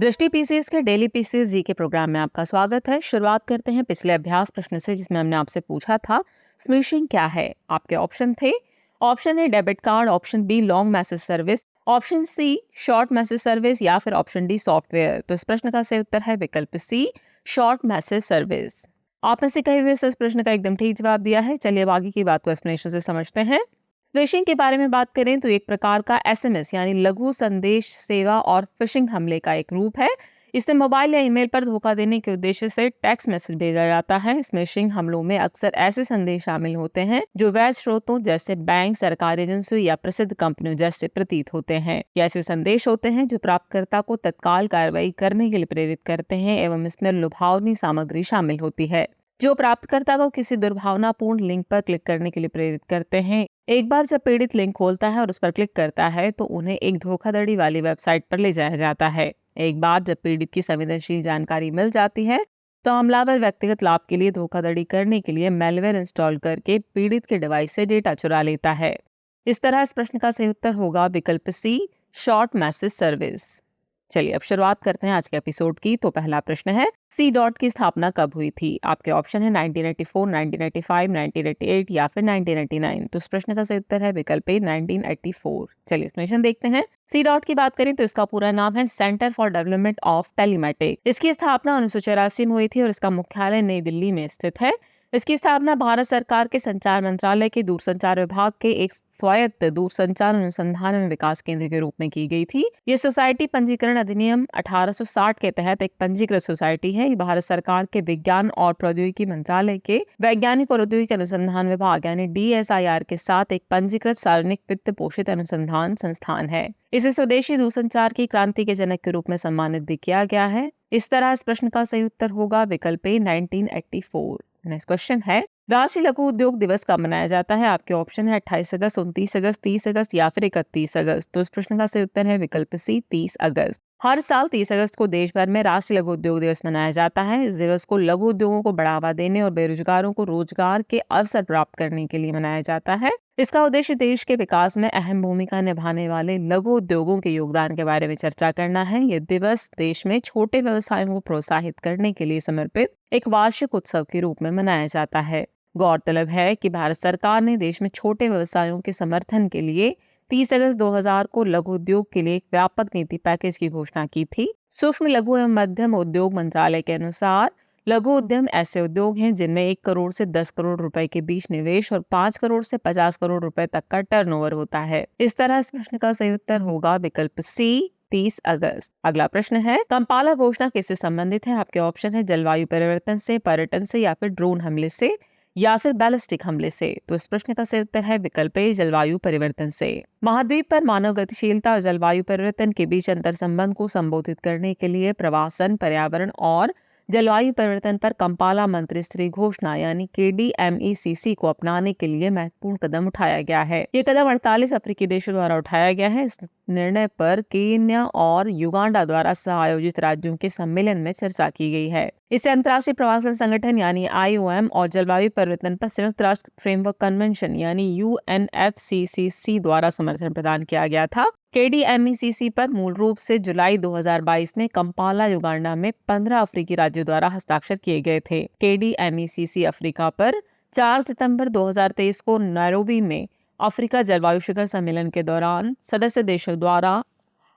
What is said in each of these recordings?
दृष्टि पीसीएस के daily PCS जी के प्रोग्राम में आपका स्वागत है। शुरुआत करते हैं पिछले अभ्यास प्रश्न से, जिसमें हमने आपसे पूछा था स्मिशिंग क्या है। आपके ऑप्शन थे option A debit card, option B long message service, option C short message service या फिर ऑप्शन डी सॉफ्टवेयर। तो इस प्रश्न का सही उत्तर है विकल्प सी, शॉर्ट मैसेज सर्विस। आप में से कई हुए इस प्रश्न का एकदम ठीक जवाब दिया है। चलिए अब आगे की बात को एक्सप्लेनेशन से समझते हैं। फिशिंग के बारे में बात करें तो एक प्रकार का एसएमएस यानी लघु संदेश सेवा और फिशिंग हमले का एक रूप है। इससे मोबाइल या ईमेल पर धोखा देने के उद्देश्य से टेक्स्ट मैसेज भेजा जाता है। फिशिंग हमलों में अक्सर ऐसे संदेश शामिल होते हैं जो वैध स्रोतों जैसे बैंक, सरकारी एजेंसियों या प्रसिद्ध कंपनियों जैसे प्रतीत होते हैं। ये ऐसे संदेश होते हैं जो प्राप्तकर्ता को तत्काल कार्रवाई करने के लिए प्रेरित करते हैं एवं इसमें लुभावनी सामग्री शामिल होती है जो प्राप्तकर्ता को किसी दुर्भावनापूर्ण लिंक पर क्लिक करने के लिए प्रेरित करते हैं। एक बार जब पीड़ित लिंक खोलता है और उस पर क्लिक करता है तो उन्हें एक धोखाधड़ी वाली वेबसाइट पर ले जाया जाता है। एक बार जब पीड़ित की संवेदनशील जानकारी मिल जाती है तो हमलावर व्यक्तिगत लाभ के लिए धोखाधड़ी करने के लिए मैलवेयर इंस्टॉल करके पीड़ित के डिवाइस से डेटा चुरा लेता है। इस तरह इस प्रश्न का सही उत्तर होगा विकल्प सी, शॉर्ट मैसेज सर्विस। चलिए अब शुरुआत करते हैं आज के एपिसोड की। तो पहला प्रश्न है, सी डॉट की स्थापना कब हुई थी। आपके ऑप्शन है 1984, 1985, 1988 या फिर 1999। तो इस प्रश्न का सही उत्तर है विकल्प ए, 1984। चलिए एक्सप्लेनेशन देखते हैं। सी डॉट की बात करें तो इसका पूरा नाम है centre for development of telematic. इसकी स्थापना 1984 में हुई थी और इसका मुख्यालय नई दिल्ली में स्थित है। इसकी स्थापना भारत सरकार के संचार मंत्रालय के दूरसंचार विभाग के एक स्वायत्त दूरसंचार अनुसंधान एवं विकास केंद्र के रूप में की गई थी। ये सोसाइटी पंजीकरण अधिनियम 1860 के तहत एक पंजीकृत सोसाइटी है। ये भारत सरकार के विज्ञान और प्रौद्योगिकी मंत्रालय के वैज्ञानिक और औद्योगिक अनुसंधान विभाग यानी DSIR के साथ एक पंजीकृत सार्वजनिक वित्त पोषित अनुसंधान संस्थान है। इसे स्वदेशी दूरसंचार की क्रांति के जनक के रूप में सम्मानित भी किया गया है। इस तरह इस प्रश्न का सही उत्तर होगा विकल्प ए, 1984। नेक्स्ट क्वेश्चन है, राष्ट्रीय लघु उद्योग दिवस कब मनाया जाता है। आपके ऑप्शन है 28 अगस्त, 29 अगस्त, 30 अगस्त या फिर 31 अगस्त। तो इस प्रश्न का सही उत्तर है विकल्प सी, 30 अगस्त। हर साल 30 अगस्त को देश भर में राष्ट्रीय लघु उद्योग दिवस मनाया जाता है। इस दिवस को लघु उद्योगों को बढ़ावा देने और बेरोजगारों को रोजगार के अवसर प्राप्त करने के लिए मनाया जाता है। इसका उद्देश्य देश के विकास में अहम भूमिका निभाने वाले लघु उद्योगों के योगदान के बारे में चर्चा करना है। ये दिवस देश में छोटे व्यवसायों को प्रोत्साहित करने के लिए समर्पित एक वार्षिक उत्सव के रूप में मनाया जाता है। गौरतलब है कि भारत सरकार ने देश में छोटे व्यवसायों के समर्थन के लिए 30 अगस्त 2000 को लघु उद्योग के लिए एक व्यापक नीति पैकेज की घोषणा की थी। सूक्ष्म लघु एवं मध्यम उद्योग मंत्रालय के अनुसार लघु उद्यम ऐसे उद्योग हैं जिनमें 1 करोड़ से 10 करोड़ रुपए के बीच निवेश और 5 करोड़ से 50 करोड़ रुपए तक का टर्नओवर होता है। इस तरह इस प्रश्न का सही उत्तर होगा विकल्प सी, 30 अगस्त। अगला प्रश्न है, कंपाला घोषणा किससे संबंधित है। आपके ऑप्शन है जलवायु परिवर्तन से, पर्यटन से या फिर ड्रोन हमले से या फिर बैलिस्टिक हमले से। तो इस प्रश्न का सही उत्तर है विकल्प ए, जलवायु परिवर्तन से। महाद्वीप पर मानव गतिशीलता और जलवायु परिवर्तन के बीच अंतर संबंध को संबोधित करने के लिए प्रवासन, पर्यावरण और जलवायु परिवर्तन पर कंपाला मंत्री स्तरीय घोषणा यानी KDMECC को अपनाने के लिए महत्वपूर्ण कदम उठाया गया है। ये कदम 48 अफ्रीकी देशों द्वारा उठाया गया है। इस निर्णय पर केन्या और युगांडा द्वारा सह-आयोजित राज्यों के सम्मेलन में चर्चा की गई है। इसे अंतर्राष्ट्रीय प्रवासन संगठन यानी IOM और जलवायु परिवर्तन पर संयुक्त राष्ट्र फ्रेमवर्क कन्वेंशन यानी UNFCCC द्वारा समर्थन प्रदान किया गया था। KDMECC पर मूल रूप से जुलाई 2022 में कंपाला युगांडा में 15 अफ्रीकी राज्यों द्वारा हस्ताक्षर किए गए थे। KDMECC अफ्रीका पर 4 सितंबर 2023 को नैरोबी में अफ्रीका जलवायु शिखर सम्मेलन के दौरान सदस्य देशों द्वारा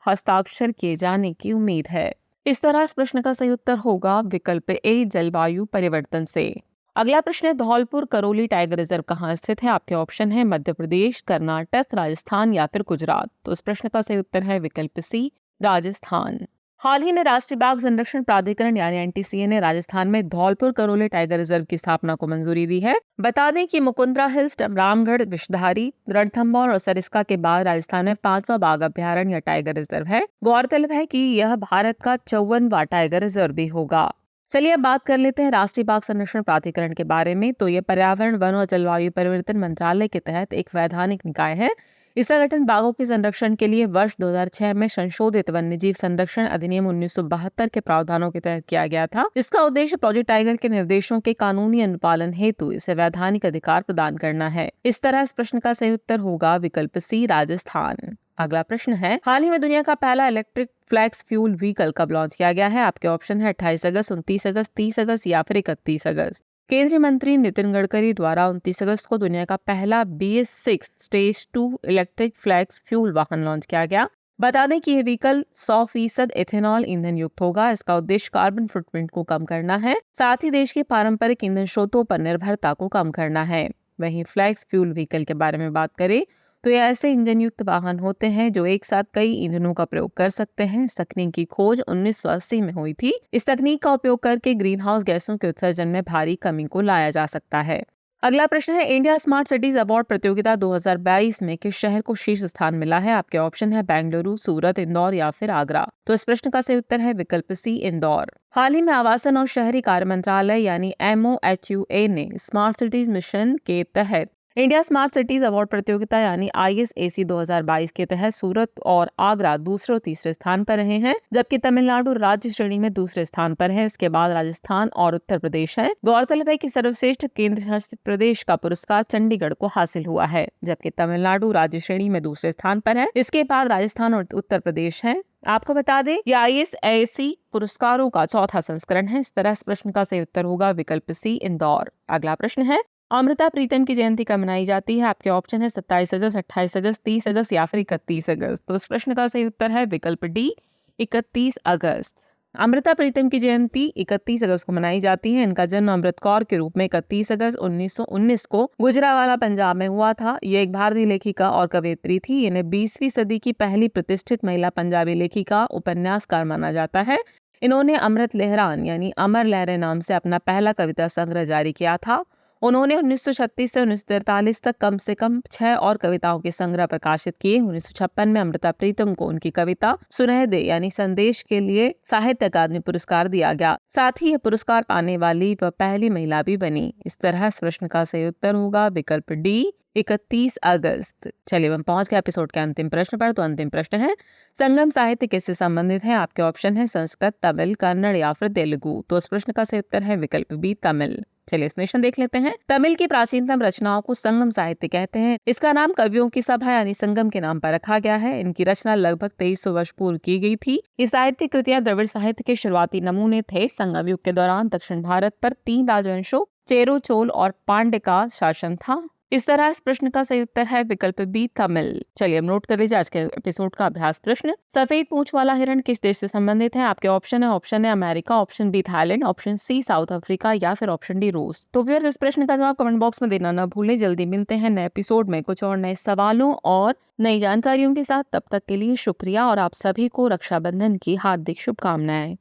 हस्ताक्षर किए जाने की उम्मीद है। इस तरह इस प्रश्न का सही उत्तर होगा विकल्प ए, जलवायु परिवर्तन से। अगला प्रश्न है, धौलपुर करौली टाइगर रिजर्व कहाँ स्थित है। आपके ऑप्शन है मध्य प्रदेश, कर्नाटक, राजस्थान या फिर गुजरात। तो इस प्रश्न का सही उत्तर है विकल्प सी, राजस्थान। हाल ही में राष्ट्रीय बाघ संरक्षण प्राधिकरण यानी NTCA ने राजस्थान में धौलपुर करौली टाइगर रिजर्व की स्थापना को मंजूरी दी है। बता दें कि मुकुंदरा हिल्स, रामगढ़, विषधारी, रणथंभौर और सरिस्का के बाद राजस्थान में 5वां बाघ अभ्यारण्य या टाइगर रिजर्व है। गौरतलब है कि यह भारत का 54वां टाइगर रिजर्व भी होगा। चलिए अब बात कर लेते हैं राष्ट्रीय बाघ संरक्षण प्राधिकरण के बारे में। तो ये पर्यावरण, वन और जलवायु परिवर्तन मंत्रालय के तहत एक वैधानिक निकाय है। इस संगठन बाघों के संरक्षण के लिए वर्ष 2006 में संशोधित वन्यजीव संरक्षण अधिनियम 1972 के प्रावधानों के तहत किया गया था। इसका उद्देश्य प्रोजेक्ट टाइगर के निर्देशों के कानूनी अनुपालन हेतु इसे वैधानिक अधिकार प्रदान करना है। इस तरह इस प्रश्न का सही उत्तर होगा विकल्प सी, राजस्थान। अगला प्रश्न है, हाल ही में दुनिया का पहला इलेक्ट्रिक फ्लेक्स फ्यूल व्हीकल कब लॉन्च किया गया है? आपके ऑप्शन है 28 अगस्त, 29 अगस्त, 30 अगस्त या फिर 31 अगस्त। केंद्रीय मंत्री नितिन गडकरी द्वारा 29 अगस्त को दुनिया का पहला BS6 stage 2 electric flex fuel वाहन लॉन्च किया गया। बता दें कि यह व्हीकल 100% इथेनॉल ईंधन युक्त होगा। इसका उद्देश्य कार्बन फुटप्रिंट को कम करना है, साथ ही देश के पारंपरिक ईंधन स्रोतों पर निर्भरता को कम करना है। वहीं फ्लेक्स फ्यूल व्हीकल के बारे में बात करें तो ये ऐसे ईंधन युक्त वाहन होते हैं जो एक साथ कई ईंधनों का प्रयोग कर सकते हैं। इस तकनीक की खोज 1980 में हुई थी। इस तकनीक का उपयोग करके ग्रीन हाउस गैसों के उत्सर्जन में भारी कमी को लाया जा सकता है। अगला प्रश्न है, इंडिया स्मार्ट सिटीज अवार्ड प्रतियोगिता 2022 में किस शहर को शीर्ष स्थान मिला है? आपके ऑप्शन है बेंगलुरु, सूरत, इंदौर या फिर आगरा। तो इस प्रश्न का सही उत्तर है विकल्प सी, इंदौर। हाल ही में आवासन और शहरी कार्य मंत्रालय यानी MoHUA ने स्मार्ट सिटीज मिशन के तहत इंडिया स्मार्ट सिटीज अवार्ड प्रतियोगिता यानी ISAC 2022 के तहत सूरत और आगरा दूसरे और तीसरे स्थान पर रहे हैं, जबकि तमिलनाडु राज्य श्रेणी में दूसरे स्थान पर है। इसके बाद राजस्थान और उत्तर प्रदेश है। गौरतलब है कि सर्वश्रेष्ठ केंद्र शासित प्रदेश का पुरस्कार चंडीगढ़ को हासिल हुआ है, जबकि तमिलनाडु राज्य श्रेणी में दूसरे स्थान पर है। इसके बाद राजस्थान और उत्तर प्रदेश है। आपको बता दें ये ISAC पुरस्कारों का चौथा संस्करण है। इस तरह इस प्रश्न का सही उत्तर होगा विकल्प सी, इंदौर। अगला प्रश्न है, अमृता प्रीतम की जयंती कब मनाई जाती है? आपके ऑप्शन है 27 अगस्त, 28 अगस्त, 30 अगस्त या फिर 31 अगस्त। तो इस प्रश्न का सही उत्तर है विकल्प डी, 31 अगस्त। अमृता प्रीतम की जयंती 31 अगस्त को मनाई जाती है। इनका जन्म अमृत कौर के रूप में 31 अगस्त 1919 को गुजरावाला पंजाब में हुआ था। ये एक भारतीय लेखिका और कवयित्री थी। इन्हें 20वीं सदी की पहली प्रतिष्ठित महिला पंजाबी लेखिका उपन्यासकार माना जाता है। इन्होंने अमृत लहरान यानी अमर लहरें नाम से अपना पहला कविता संग्रह जारी किया था। उन्होंने 1936 से 1943 तक कम से कम 6 और कविताओं के संग्रह प्रकाशित किए। 1956 में अमृता प्रीतम को उनकी कविता सुनहदे यानी संदेश के लिए साहित्य अकादमी पुरस्कार दिया गया। साथ ही यह पुरस्कार पाने वाली वह पहली महिला भी बनी। इस तरह इस प्रश्न का सही उत्तर होगा विकल्प डी, 31 अगस्त। चलिए हम पहुंच गए एपिसोड के अंतिम प्रश्न पर। तो अंतिम प्रश्न है, संगम साहित्य किससे संबंधित है? आपके ऑप्शन है संस्कृत, तमिल, कन्नड़ या फिर तेलुगु। तो इस प्रश्न का सही उत्तर है विकल्प बी, तमिल। चलिए एक्सप्लेनेशन देख लेते हैं। तमिल की प्राचीनतम रचनाओं को संगम साहित्य कहते हैं। इसका नाम कवियों की सभा यानी संगम के नाम पर रखा गया है। इनकी रचना लगभग 2300 वर्ष पूर्व की गई थी। ये साहित्य कृतियां द्रविड़ साहित्य के शुरुआती नमूने थे। संगम युग के दौरान दक्षिण भारत पर 3 राजवंशों चेरो, चोल और पांड्य का शासन था। इस तरह इस प्रश्न का सही उत्तर है विकल्प बी, तमिल। चलिए हम नोट कर लीजिए आज के एपिसोड का अभ्यास प्रश्न। सफेद पूंछ वाला हिरण किस देश से संबंधित है? आपके ऑप्शन है America, option B Thailand, option C South Africa या फिर ऑप्शन डी रूस। तो फिर इस प्रश्न का जवाब कमेंट बॉक्स में देना न भूलें। जल्दी मिलते हैं नए एपिसोड में कुछ और नए सवालों और नई जानकारियों के साथ। तब तक के लिए शुक्रिया और आप सभी को रक्षाबंधन की हार्दिक शुभकामनाएं।